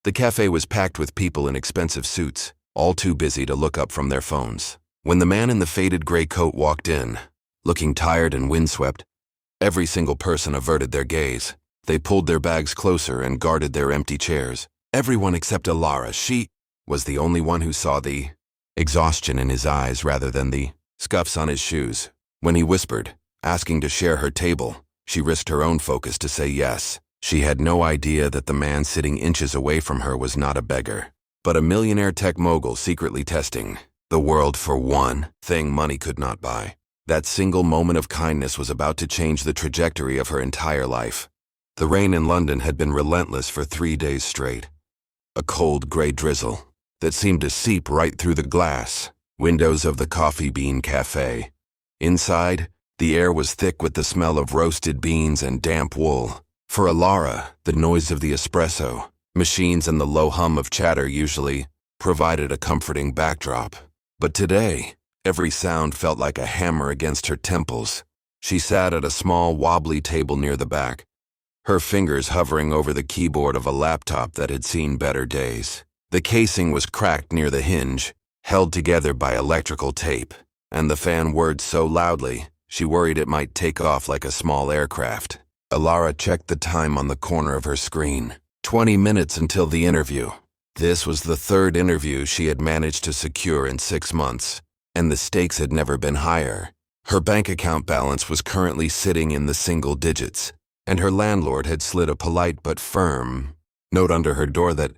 The cafe was packed with people in expensive suits, all too busy to look up from their phones. When the man in the faded gray coat walked in, looking tired and windswept, every single person averted their gaze. They pulled their bags closer and guarded their empty chairs. Everyone except Elara. She was the only one who saw the exhaustion in his eyes rather than the scuffs on his shoes. When he whispered, asking to share her table, she risked her own focus to say yes. She had no idea that the man sitting inches away from her was not a beggar, but a millionaire tech mogul secretly testing the world for one thing money could not buy. That single moment of kindness was about to change the trajectory of her entire life. The rain in London had been relentless for 3 days straight. A cold gray drizzle that seemed to seep right through the glass windows of the Coffee Bean Café. Inside, the air was thick with the smell of roasted beans and damp wool. For Elara, the noise of the espresso machines and the low hum of chatter usually provided a comforting backdrop. But today, every sound felt like a hammer against her temples. She sat at a small, wobbly table near the back, her fingers hovering over the keyboard of a laptop that had seen better days. The casing was cracked near the hinge, held together by electrical tape, and the fan whirred so loudly, she worried it might take off like a small aircraft. Elara checked the time on the corner of her screen. 20 minutes until the interview. This was the third interview she had managed to secure in 6 months, and the stakes had never been higher. Her bank account balance was currently sitting in the single digits, and her landlord had slid a polite but firm note under her door that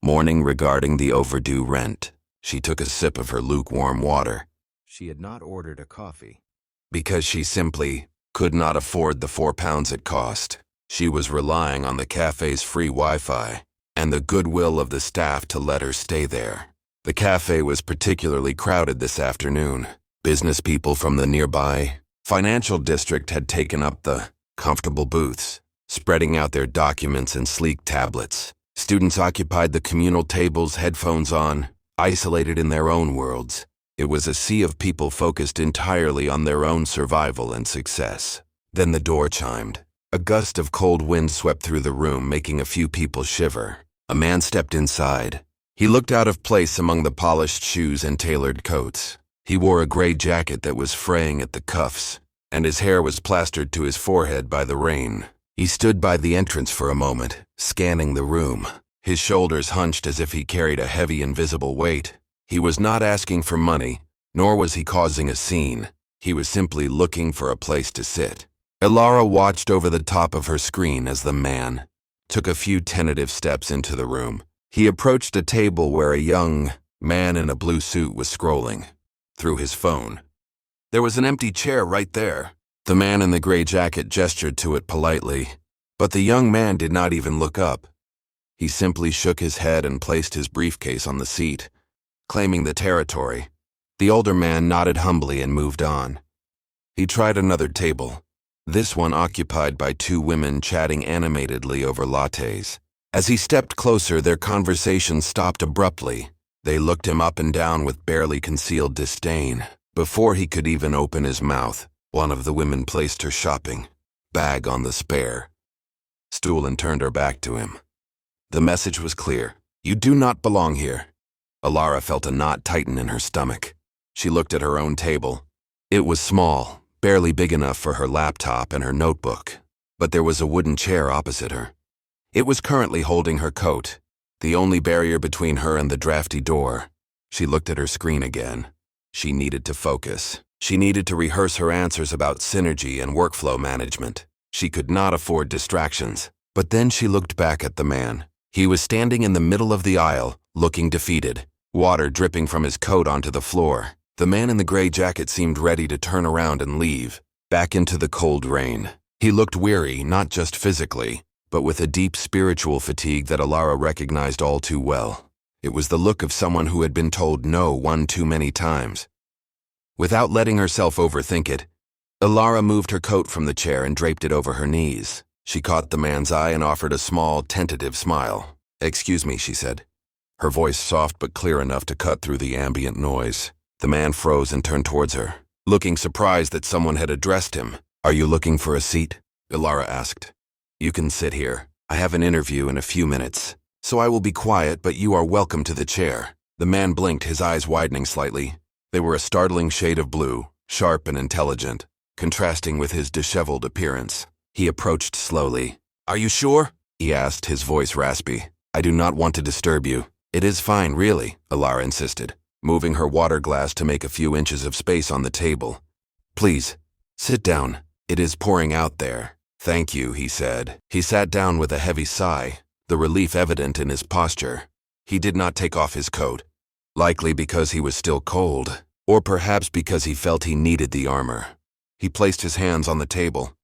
morning regarding the overdue rent. She took a sip of her lukewarm water. She had not ordered a coffee because she simply could not afford the £4 it cost. She was relying on the cafe's free Wi-Fi and the goodwill of the staff to let her stay there. The cafe was particularly crowded this afternoon. Business people from the nearby financial district had taken up the comfortable booths, spreading out their documents and sleek tablets. Students occupied the communal tables, headphones on, isolated in their own worlds. It was a sea of people focused entirely on their own survival and success. Then the door chimed. A gust of cold wind swept through the room, making a few people shiver. A man stepped inside. He looked out of place among the polished shoes and tailored coats. He wore a gray jacket that was fraying at the cuffs, and his hair was plastered to his forehead by the rain. He stood by the entrance for a moment, scanning the room, his shoulders hunched as if he carried a heavy invisible weight. He was not asking for money, nor was he causing a scene. He was simply looking for a place to sit. Elara watched over the top of her screen as the man took a few tentative steps into the room. He approached a table where a young man in a blue suit was scrolling through his phone. There was an empty chair right there. The man in the gray jacket gestured to it politely, but the young man did not even look up. He simply shook his head and placed his briefcase on the seat, claiming the territory. The older man nodded humbly and moved on. He tried another table, this one occupied by 2 women chatting animatedly over lattes. As he stepped closer, their conversation stopped abruptly. They looked him up and down with barely concealed disdain. Before he could even open his mouth, one of the women placed her shopping bag on the spare stool and turned her back to him. The message was clear. You do not belong here. Elara felt a knot tighten in her stomach. She looked at her own table. It was small, barely big enough for her laptop and her notebook, but there was a wooden chair opposite her. It was currently holding her coat, the only barrier between her and the drafty door. She looked at her screen again. She needed to focus. She needed to rehearse her answers about synergy and workflow management. She could not afford distractions. But then she looked back at the man. He was standing in the middle of the aisle, looking defeated, water dripping from his coat onto the floor. The man in the gray jacket seemed ready to turn around and leave, back into the cold rain. He looked weary, not just physically, but with a deep spiritual fatigue that Elara recognized all too well. It was the look of someone who had been told no one too many times. Without letting herself overthink it, Elara moved her coat from the chair and draped it over her knees. She caught the man's eye and offered a small, tentative smile. "Excuse me," she said, her voice soft but clear enough to cut through the ambient noise. The man froze and turned towards her, looking surprised that someone had addressed him. "Are you looking for a seat?" Elara asked. "You can sit here. I have an interview in a few minutes." so I will be quiet, but you are welcome to the chair. The man blinked, his eyes widening slightly. They were a startling shade of blue, sharp and intelligent, contrasting with his disheveled appearance. He approached slowly. Are you sure? He asked, his voice raspy. I do not want to disturb you. It is fine, really, Elara insisted, moving her water glass to make a few inches of space on the table. Please, sit down. It is pouring out there. Thank you, he said. He sat down with a heavy sigh, the relief evident in his posture. He did not take off his coat, likely because he was still cold, or perhaps because he felt he needed the armor. He placed his hands on the table.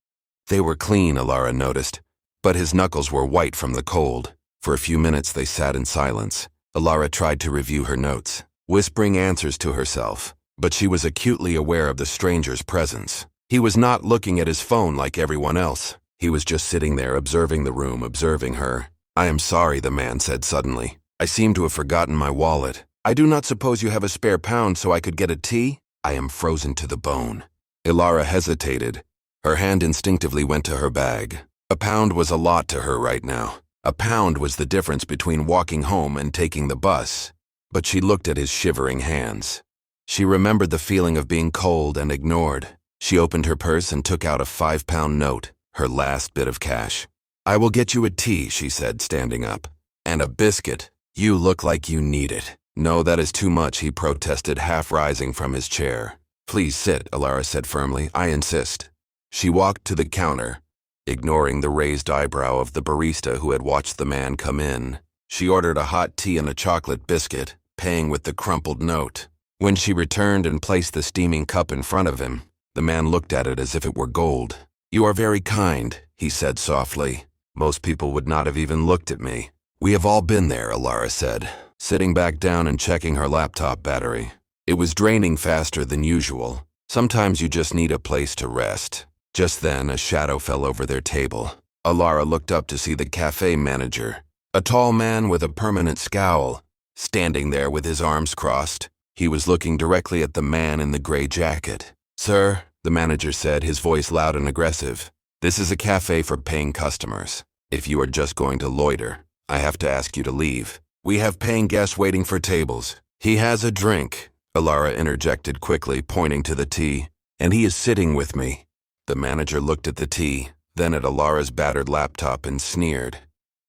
They were clean, Elara noticed, but his knuckles were white from the cold. For a few minutes they sat in silence. Elara tried to review her notes, whispering answers to herself, but she was acutely aware of the stranger's presence. He was not looking at his phone like everyone else. He was just sitting there observing the room, observing her. I am sorry, the man said suddenly. I seem to have forgotten my wallet. I do not suppose you have a spare pound so I could get a tea? I am frozen to the bone. Elara hesitated. Her hand instinctively went to her bag. A pound was a lot to her right now. A pound was the difference between walking home and taking the bus. But she looked at his shivering hands. She remembered the feeling of being cold and ignored. She opened her purse and took out a 5-pound note, her last bit of cash. I will get you a tea, she said, standing up. And a biscuit. You look like you need it. No, that is too much, he protested, half rising from his chair. Please sit, Elara said firmly. I insist. She walked to the counter, ignoring the raised eyebrow of the barista who had watched the man come in. She ordered a hot tea and a chocolate biscuit, paying with the crumpled note. When she returned and placed the steaming cup in front of him, the man looked at it as if it were gold. You are very kind, he said softly. Most people would not have even looked at me. We have all been there, Elara said, sitting back down and checking her laptop battery. It was draining faster than usual. Sometimes you just need a place to rest. Just then, a shadow fell over their table. Elara looked up to see the cafe manager, a tall man with a permanent scowl, standing there with his arms crossed. He was looking directly at the man in the gray jacket. Sir, the manager said, his voice loud and aggressive, this is a cafe for paying customers. If you are just going to loiter, I have to ask you to leave. We have paying guests waiting for tables. He has a drink, Elara interjected quickly, pointing to the tea, and he is sitting with me. The manager looked at the tea, then at Elara's battered laptop and sneered.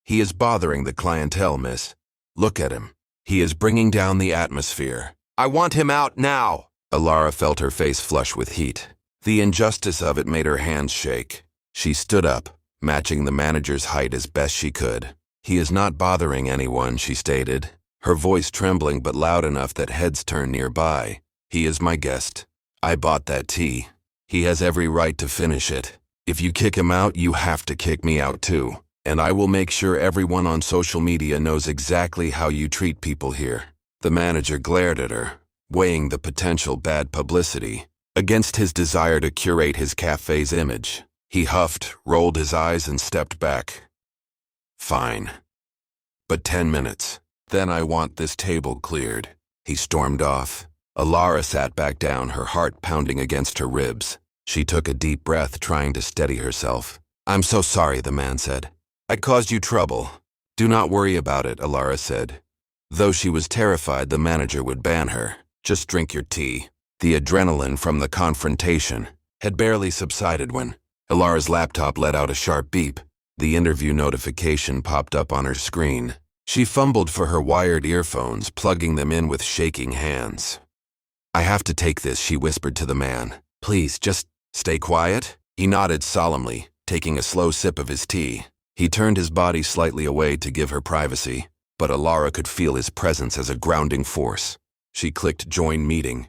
He is bothering the clientele, miss. Look at him. He is bringing down the atmosphere. I want him out now. Elara felt her face flush with heat. The injustice of it made her hands shake. She stood up, matching the manager's height as best she could. He is not bothering anyone, she stated, her voice trembling but loud enough that heads turned nearby. He is my guest. I bought that tea. He has every right to finish it. If you kick him out, you have to kick me out too. And I will make sure everyone on social media knows exactly how you treat people here. The manager glared at her, weighing the potential bad publicity against his desire to curate his cafe's image. He huffed, rolled his eyes, and stepped back. Fine. But 10 minutes. Then I want this table cleared. He stormed off. Elara sat back down, her heart pounding against her ribs. She took a deep breath, trying to steady herself. I'm so sorry, the man said. I caused you trouble. Do not worry about it, Elara said. Though she was terrified the manager would ban her. Just drink your tea. The adrenaline from the confrontation had barely subsided when Elara's laptop let out a sharp beep. The interview notification popped up on her screen. She fumbled for her wired earphones, plugging them in with shaking hands. I have to take this, she whispered to the man. Please, just stay quiet. He nodded solemnly, taking a slow sip of his tea. He turned his body slightly away to give her privacy, but Elara could feel his presence as a grounding force. She clicked Join Meeting.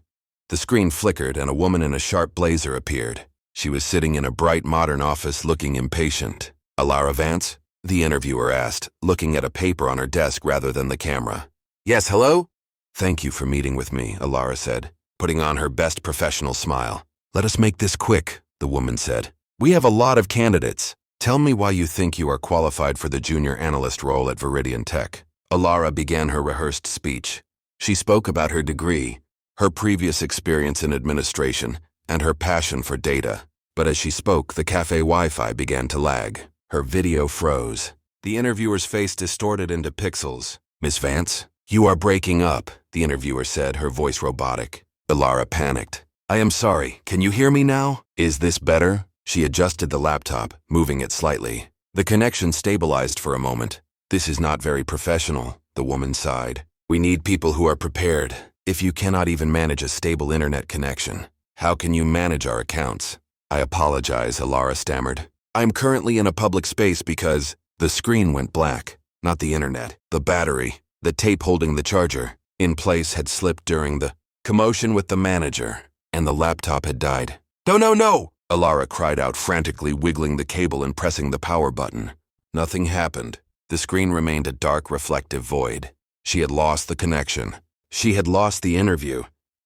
The screen flickered and a woman in a sharp blazer appeared. She was sitting in a bright modern office looking impatient. Elara Vance? The interviewer asked, looking at a paper on her desk rather than the camera. Yes, hello? Thank you for meeting with me, Elara said, putting on her best professional smile. Let us make this quick, the woman said. We have a lot of candidates. Tell me why you think you are qualified for the junior analyst role at Viridian Tech. Elara began her rehearsed speech. She spoke about her degree, her previous experience in administration, and her passion for data. But as she spoke, the cafe Wi-Fi began to lag. Her video froze. The interviewer's face distorted into pixels. "Miss Vance, you are breaking up," the interviewer said, her voice robotic. Elara panicked. "I am sorry. Can you hear me now? Is this better?" She adjusted the laptop, moving it slightly. The connection stabilized for a moment. "This is not very professional," the woman sighed. "We need people who are prepared. If you cannot even manage a stable internet connection, how can you manage our accounts?" "I apologize," Elara stammered. "I'm currently in a public space because—" The screen went black. Not the internet. The battery, the tape holding the charger, in place had slipped during the commotion with the manager, and the laptop had died. "No, no, no!" Elara cried out, frantically wiggling the cable and pressing the power button. Nothing happened. The screen remained a dark, reflective void. She had lost the connection. She had lost the interview.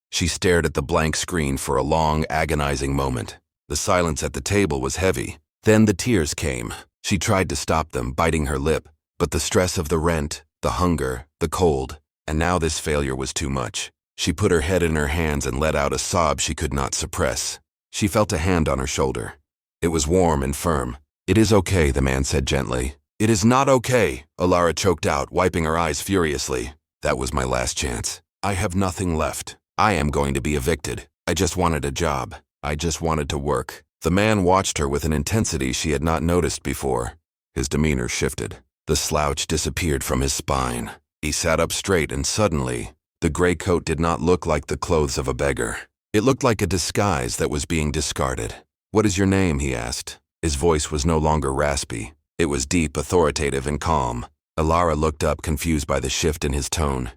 She stared at the blank screen for a long, agonizing moment. The silence at the table was heavy. Then the tears came. She tried to stop them, biting her lip, but the stress of the rent, the hunger, the cold, and now this failure was too much. She put her head in her hands and let out a sob she could not suppress. She felt a hand on her shoulder. It was warm and firm. "It is okay," the man said gently. "It is not okay," Elara choked out, wiping her eyes furiously. "That was my last chance. I have nothing left. I am going to be evicted. I just wanted a job. I just wanted to work." The man watched her with an intensity she had not noticed before. His demeanor shifted. The slouch disappeared from his spine. He sat up straight, and suddenly, the gray coat did not look like the clothes of a beggar. It looked like a disguise that was being discarded. "What is your name?" he asked. His voice was no longer raspy. It was deep, authoritative, and calm. Elara looked up, confused by the shift in his tone.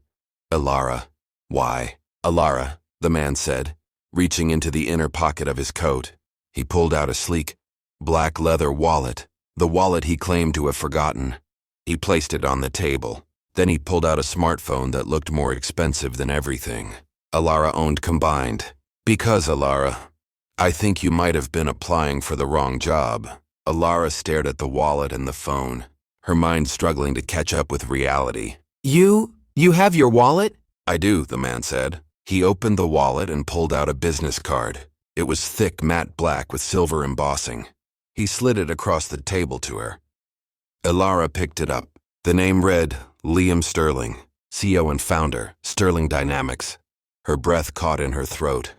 "Elara." "Why?" "Elara," the man said, reaching into the inner pocket of his coat. He pulled out a sleek, black leather wallet, the wallet he claimed to have forgotten. He placed it on the table. Then he pulled out a smartphone that looked more expensive than everything Elara owned combined. "Because, Elara, I think you might have been applying for the wrong job." Elara stared at the wallet and the phone, her mind struggling to catch up with reality. You have your wallet?" "I do," the man said. He opened the wallet and pulled out a business card. It was thick, matte black with silver embossing. He slid it across the table to her. Elara picked it up. The name read, Liam Sterling, CEO and founder, Sterling Dynamics. Her breath caught in her throat.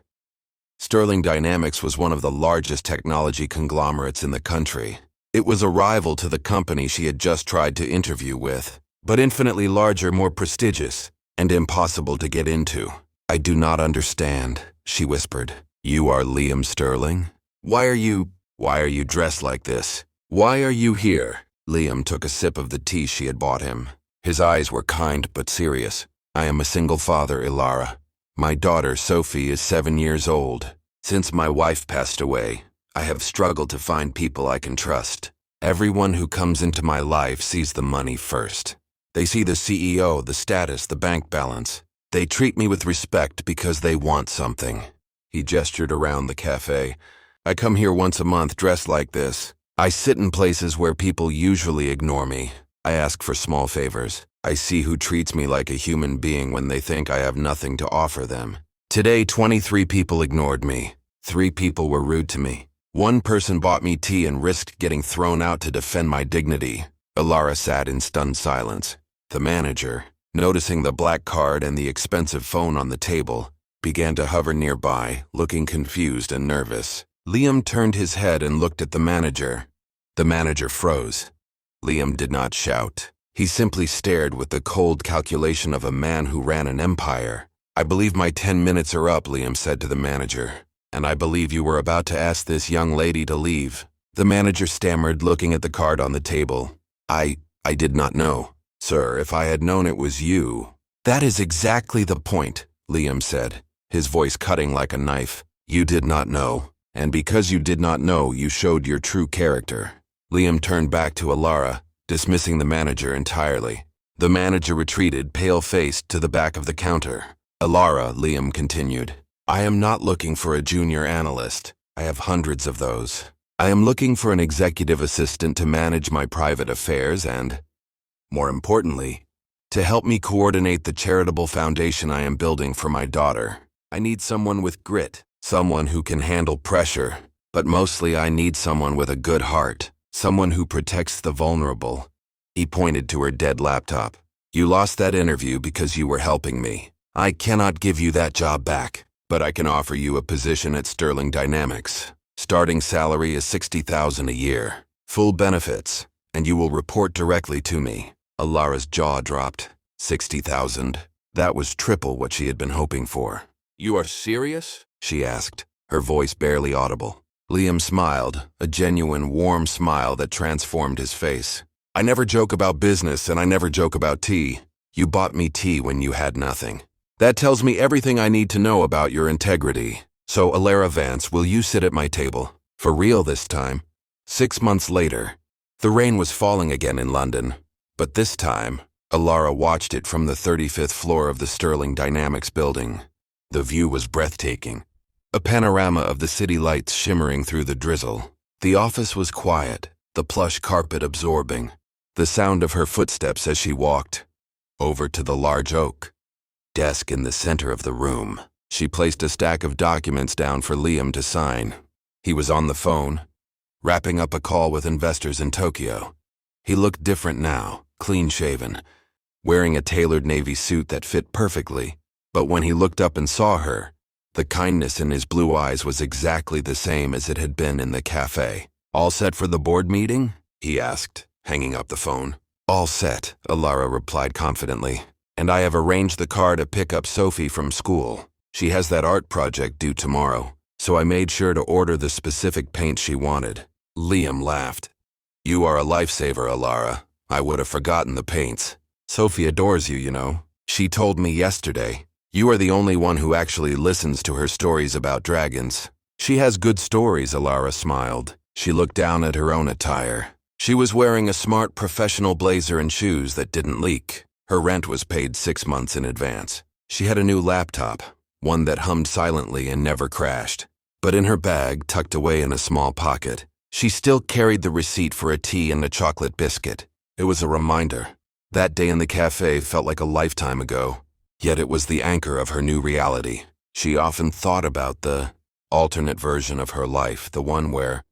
Sterling Dynamics was one of the largest technology conglomerates in the country. It was a rival to the company she had just tried to interview with, but infinitely larger, more prestigious, and impossible to get into. "I do not understand," she whispered. "You are Liam Sterling? Why are you dressed like this? Why are you here?" Liam took a sip of the tea she had bought him. His eyes were kind but serious. "I am a single father, Elara. My daughter, Sophie, is 7 years old. Since my wife passed away, I have struggled to find people I can trust. Everyone who comes into my life sees the money first. They see the CEO, the status, the bank balance. They treat me with respect because they want something." He gestured around the cafe. "I come here once a month dressed like this. I sit in places where people usually ignore me. I ask for small favors. I see who treats me like a human being when they think I have nothing to offer them. Today, 23 people ignored me. 3 people were rude to me. 1 person bought me tea and risked getting thrown out to defend my dignity." Elara sat in stunned silence. The manager, noticing the black card and the expensive phone on the table, began to hover nearby, looking confused and nervous. Liam turned his head and looked at the manager. The manager froze. Liam did not shout. He simply stared with the cold calculation of a man who ran an empire. "I believe my 10 minutes are up," Liam said to the manager. "And I believe you were about to ask this young lady to leave." The manager stammered, looking at the card on the table. I did not know. Sir, if I had known it was you." "That is exactly the point," Liam said, his voice cutting like a knife. "You did not know. And because you did not know, you showed your true character." Liam turned back to Elara, dismissing the manager entirely. The manager retreated, pale-faced, to the back of the counter. "Elara," Liam continued, "I am not looking for a junior analyst. I have hundreds of those. I am looking for an executive assistant to manage my private affairs and, more importantly, to help me coordinate the charitable foundation I am building for my daughter. I need someone with grit, someone who can handle pressure, but mostly I need someone with a good heart, someone who protects the vulnerable, He pointed to her dead laptop. You lost that interview because you were helping me. I cannot give you that job back, but I can offer you a position at Sterling Dynamics. Starting salary is $60,000 a year, full benefits, and you will report directly to me. Elara's jaw dropped. $60,000. That was triple what she had been hoping for. You are serious? She asked, her voice barely audible. Liam smiled, a genuine, warm smile that transformed his face. I never joke about business and I never joke about tea. You bought me tea when you had nothing. That tells me everything I need to know about your integrity. So, Elara Vance, will you sit at my table? For real this time. 6 months later. The rain was falling again in London. But this time, Elara watched it from the 35th floor of the Sterling Dynamics building. The view was breathtaking. A panorama of the city lights shimmering through the drizzle. The office was quiet, the plush carpet absorbing. The sound of her footsteps as she walked over to the large oak desk in the center of the room. She placed a stack of documents down for Liam to sign. He was on the phone, wrapping up a call with investors in Tokyo. He looked different now, clean-shaven, wearing a tailored navy suit that fit perfectly. But when he looked up and saw her, the kindness in his blue eyes was exactly the same as it had been in the cafe. All set for the board meeting? He asked, hanging up the phone. All set, Elara replied confidently. And I have arranged the car to pick up Sophie from school. She has that art project due tomorrow, so I made sure to order the specific paint she wanted. Liam laughed. You are a lifesaver, Elara. I would have forgotten the paints. Sophie adores you, you know. She told me yesterday. You are the only one who actually listens to her stories about dragons. She has good stories, Elara smiled. She looked down at her own attire. She was wearing a smart professional blazer and shoes that didn't leak. Her rent was paid 6 months in advance. She had a new laptop, one that hummed silently and never crashed. But in her bag, tucked away in a small pocket, she still carried the receipt for a tea and a chocolate biscuit. It was a reminder. That day in the cafe felt like a lifetime ago, yet it was the anchor of her new reality. She often thought about the alternate version of her life, the one where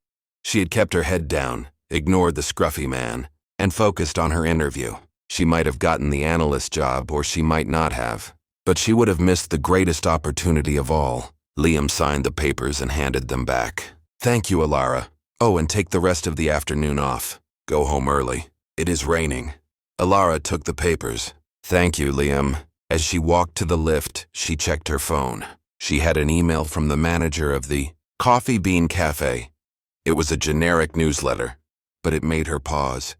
she had kept her head down, ignored the scruffy man, and focused on her interview. She might have gotten the analyst job or she might not have, but she would have missed the greatest opportunity of all. Liam signed the papers and handed them back. Thank you, Elara. Oh, and take the rest of the afternoon off. Go home early. It is raining. Elara took the papers. Thank you, Liam. As she walked to the lift, she checked her phone. She had an email from the manager of the Coffee Bean Cafe. It was a generic newsletter, but it made her pause.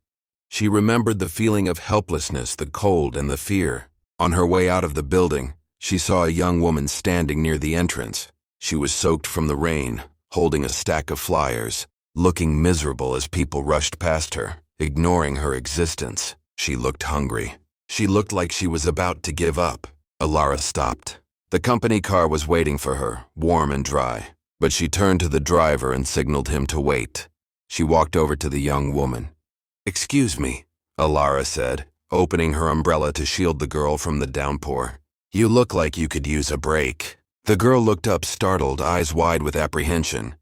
She remembered the feeling of helplessness, the cold, and the fear. On her way out of the building, she saw a young woman standing near the entrance. She was soaked from the rain, holding a stack of flyers, looking miserable as people rushed past her, ignoring her existence. She looked hungry. She looked like she was about to give up. Elara stopped. The company car was waiting for her, warm and dry, but she turned to the driver and signaled him to wait. She walked over to the young woman. Excuse me, Elara said, opening her umbrella to shield the girl from the downpour. You look like you could use a break. The girl looked up, startled, eyes wide with apprehension.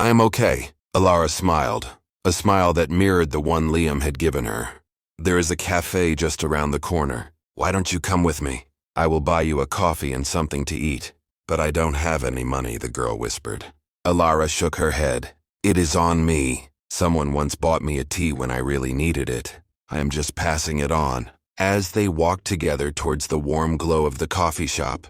I'm okay. Elara smiled, a smile that mirrored the one Liam had given her. There is a cafe just around the corner. Why don't you come with me? I will buy you a coffee and something to eat. But I don't have any money, the girl whispered. Elara shook her head. It is on me. Someone once bought me a tea when I really needed it. I am just passing it on. As they walked together towards the warm glow of the coffee shop,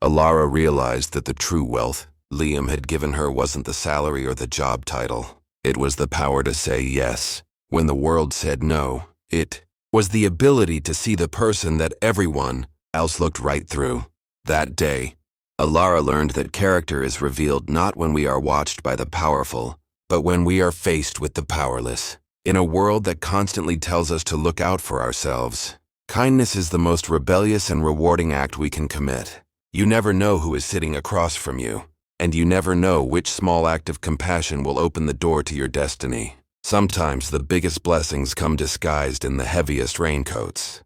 Elara realized that the true wealth Liam had given her wasn't the salary or the job title. It was the power to say yes when the world said no. It was the ability to see the person that everyone else looked right through. That day, Elara learned that character is revealed not when we are watched by the powerful, but when we are faced with the powerless. In a world that constantly tells us to look out for ourselves, kindness is the most rebellious and rewarding act we can commit. You never know who is sitting across from you, and you never know which small act of compassion will open the door to your destiny. Sometimes the biggest blessings come disguised in the heaviest raincoats.